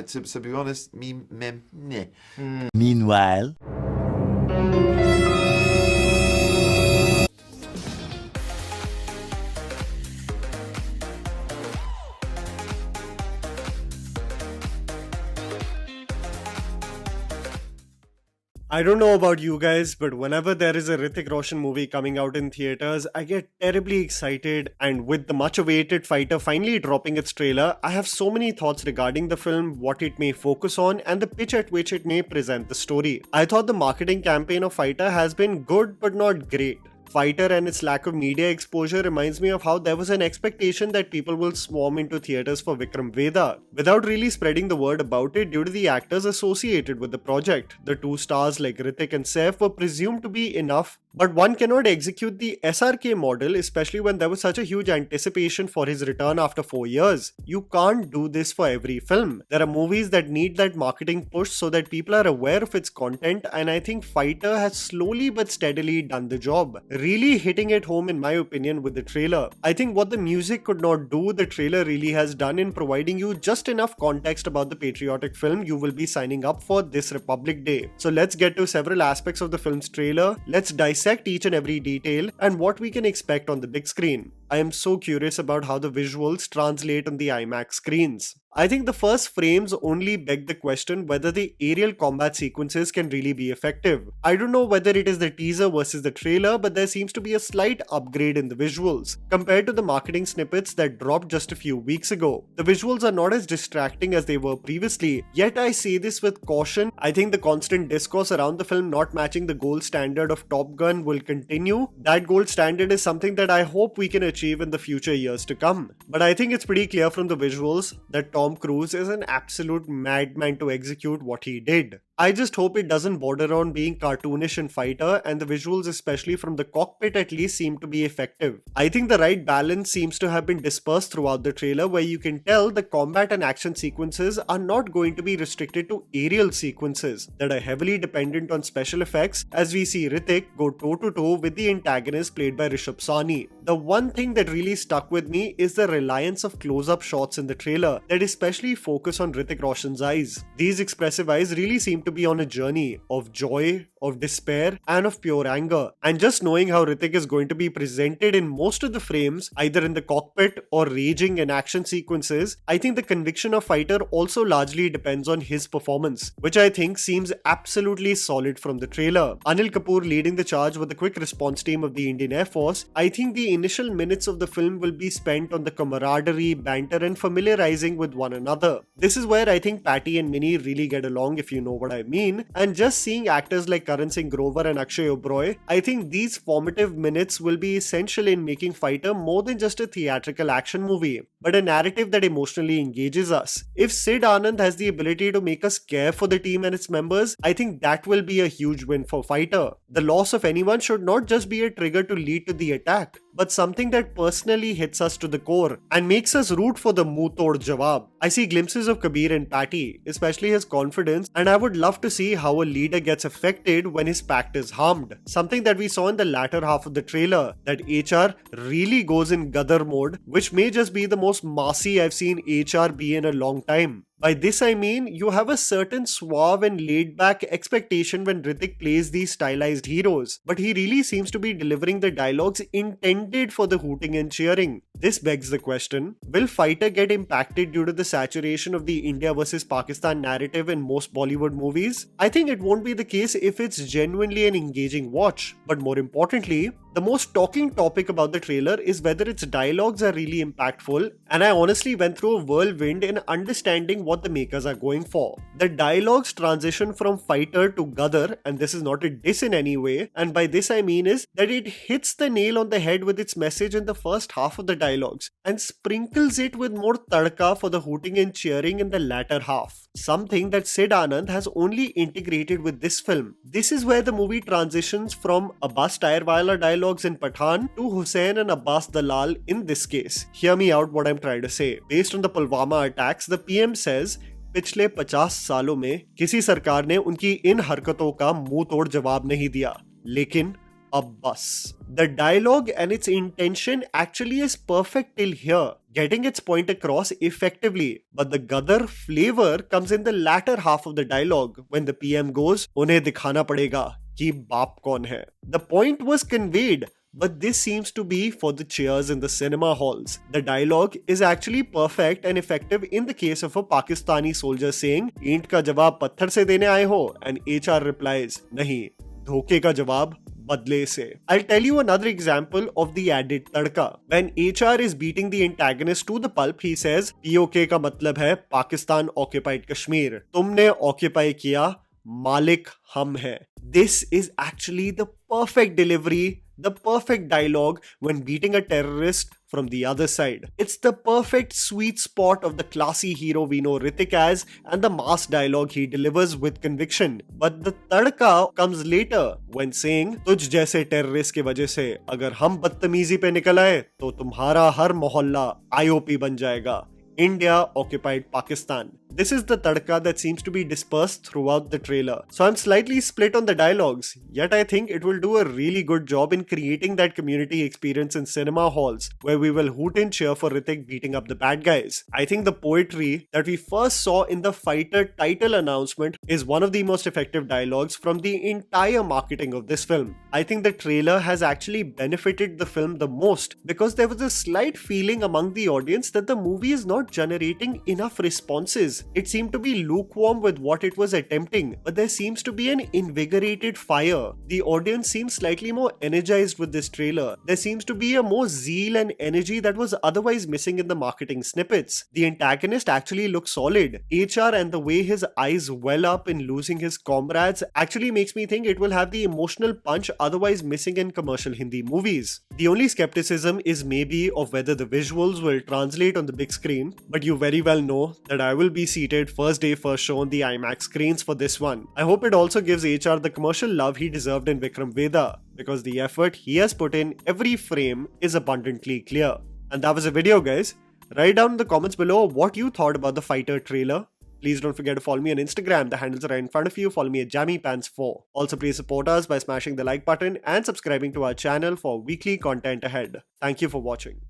to be honest, meh. Meanwhile, I don't know about you guys, but whenever there is a Hrithik Roshan movie coming out in theaters, I get terribly excited. And with the much awaited Fighter finally dropping its trailer, I have so many thoughts regarding the film, what it may focus on, and the pitch at which it may present the story. I thought the marketing campaign of Fighter has been good but not great. Fighter and its lack of media exposure reminds me of how there was an expectation that people will swarm into theaters for Vikram Vedha, without really spreading the word about it due to the actors associated with the project. The two stars like Hrithik and Saif were presumed to be enough, but one cannot execute the SRK model, especially when there was such a huge anticipation for his return after 4 years. You can't do this for every film. There are movies that need that marketing push so that people are aware of its content, and I think Fighter has slowly but steadily done the job, really hitting it home in my opinion with the trailer. I think what the music could not do, the trailer really has done in providing you just enough context about the patriotic film you will be signing up for this Republic Day. So let's get to several aspects of the film's trailer. Let's dissect each and every detail and what we can expect on the big screen. I am so curious about how the visuals translate on the IMAX screens. I think the first frames only beg the question whether the aerial combat sequences can really be effective. I don't know whether it is the teaser versus the trailer, but there seems to be a slight upgrade in the visuals compared to the marketing snippets that dropped just a few weeks ago. The visuals are not as distracting as they were previously, yet I say this with caution. I think the constant discourse around the film not matching the gold standard of Top Gun will continue. That gold standard is something that I hope we can achieve in the future years to come. But I think it's pretty clear from the visuals that Tom Cruise is an absolute madman to execute what he did. I just hope it doesn't border on being cartoonish in Fighter, and the visuals, especially from the cockpit, at least seem to be effective. I think the right balance seems to have been dispersed throughout the trailer, where you can tell the combat and action sequences are not going to be restricted to aerial sequences that are heavily dependent on special effects, as we see Hrithik go toe-to-toe with the antagonist played by Rishabh Sani. The one thing that really stuck with me is the reliance of close-up shots in the trailer that especially focus on Hrithik Roshan's eyes. These expressive eyes really seem to be on a journey of joy, of despair, and of pure anger. And just knowing how Hrithik is going to be presented in most of the frames, either in the cockpit or raging in action sequences, I think the conviction of Fighter also largely depends on his performance, which I think seems absolutely solid from the trailer. Anil Kapoor leading the charge with the quick response team of the Indian Air Force. I think the initial minutes of the film will be spent on the camaraderie, banter, and familiarizing with one another. This is where I think Patty and Minnie really get along, if you know what I mean. And just seeing actors like Karan Singh Grover and Akshay Oberoi, I think these formative minutes will be essential in making Fighter more than just a theatrical action movie, but a narrative that emotionally engages us. If Sid Anand has the ability to make us care for the team and its members, I think that will be a huge win for Fighter. The loss of anyone should not just be a trigger to lead to the attack, but something that personally hits us to the core and makes us root for the muh tod jawab. I see glimpses of Kabir in Patty, especially his confidence, and I would love to see how a leader gets affected when his pact is harmed. Something that we saw in the latter half of the trailer, that HR really goes in Gadar mode, which may just be the most massy I've seen HR be in a long time. By this I mean, you have a certain suave and laid-back expectation when Hrithik plays these stylized heroes, but he really seems to be delivering the dialogues intended for the hooting and cheering. This begs the question, will Fighter get impacted due to the saturation of the India versus Pakistan narrative in most Bollywood movies? I think it won't be the case if it's genuinely an engaging watch, but more importantly, the most talking topic about the trailer is whether its dialogues are really impactful, and I honestly went through a whirlwind in understanding what the makers are going for. The dialogues transition from Fighter to Gadar, and this is not a diss in any way, and by this I mean is that it hits the nail on the head with its message in the first half of the dialogues and sprinkles it with more tadka for the hooting and cheering in the latter half. Something that Sid Anand has only integrated with this film. This is where the movie transitions from Abbas Tyrewala dialogues in Pathaan to Hussain and Abbas Dalal in this case. Hear me out what I'm trying to say. Based on the Pulwama attacks, the PM says, पिछले 50 सालों में किसी सरकार ने उनकी इन हरकतों का मुंह तोड़ जवाब नहीं दिया, लेकिन a bus. The dialogue and its intention actually is perfect till here, getting its point across effectively, but the Gadar flavor comes in the latter half of the dialogue when the PM goes, "Unhe dikhana padega ki baap kaun hai." The point was conveyed, but this seems to be for the cheers in the cinema halls. The dialogue is actually perfect and effective in the case of a Pakistani soldier saying, "Eent ka jawab patthar se dene aaye ho?" and HR replies, "Nahi, dhoke ka jawab badle se." I'll tell you another example of the added tadka. When HR is beating the antagonist to the pulp, he says, "POK ka matlab hai Pakistan occupied Kashmir. Tumne occupy kiya, Malik hum hai." This is actually the perfect delivery, the perfect dialogue when beating a terrorist from the other side. It's the perfect sweet spot of the classy hero we know Hrithik as and the mass dialogue he delivers with conviction. But the tadka comes later when saying, "तुझ जैसे terrorist की वजह से अगर हम बदतमीजी पे निकल आए तो तुम्हारा हर मोहल्ला IOP बन जाएगा. India occupied Pakistan." This is the tadka that seems to be dispersed throughout the trailer. So I'm slightly split on the dialogues, yet I think it will do a really good job in creating that community experience in cinema halls where we will hoot and cheer for Hrithik beating up the bad guys. I think the poetry that we first saw in the fighter title announcement is one of the most effective dialogues from the entire marketing of this film. I think the trailer has actually benefited the film the most because there was a slight feeling among the audience that the movie is not generating enough responses. It seemed to be lukewarm with what it was attempting, but there seems to be an invigorated fire. The audience seems slightly more energized with this trailer. There seems to be a more zeal and energy that was otherwise missing in the marketing snippets. The antagonist actually looks solid. HR and the way his eyes well up in losing his comrades actually makes me think it will have the emotional punch otherwise missing in commercial Hindi movies. The only skepticism is maybe of whether the visuals will translate on the big screen, but you very well know that I will be seated first day first show on the IMAX screens for this one. I hope it also gives HR the commercial love he deserved in Vikram Vedha, because the effort he has put in every frame is abundantly clear. And that was the video, guys. Write down in the comments below what you thought about the fighter trailer. Please don't forget to follow me on Instagram. The handles are right in front of you. Follow me at JammyPants4. Also, please support us by smashing the like button and subscribing to our channel for weekly content ahead. Thank you for watching.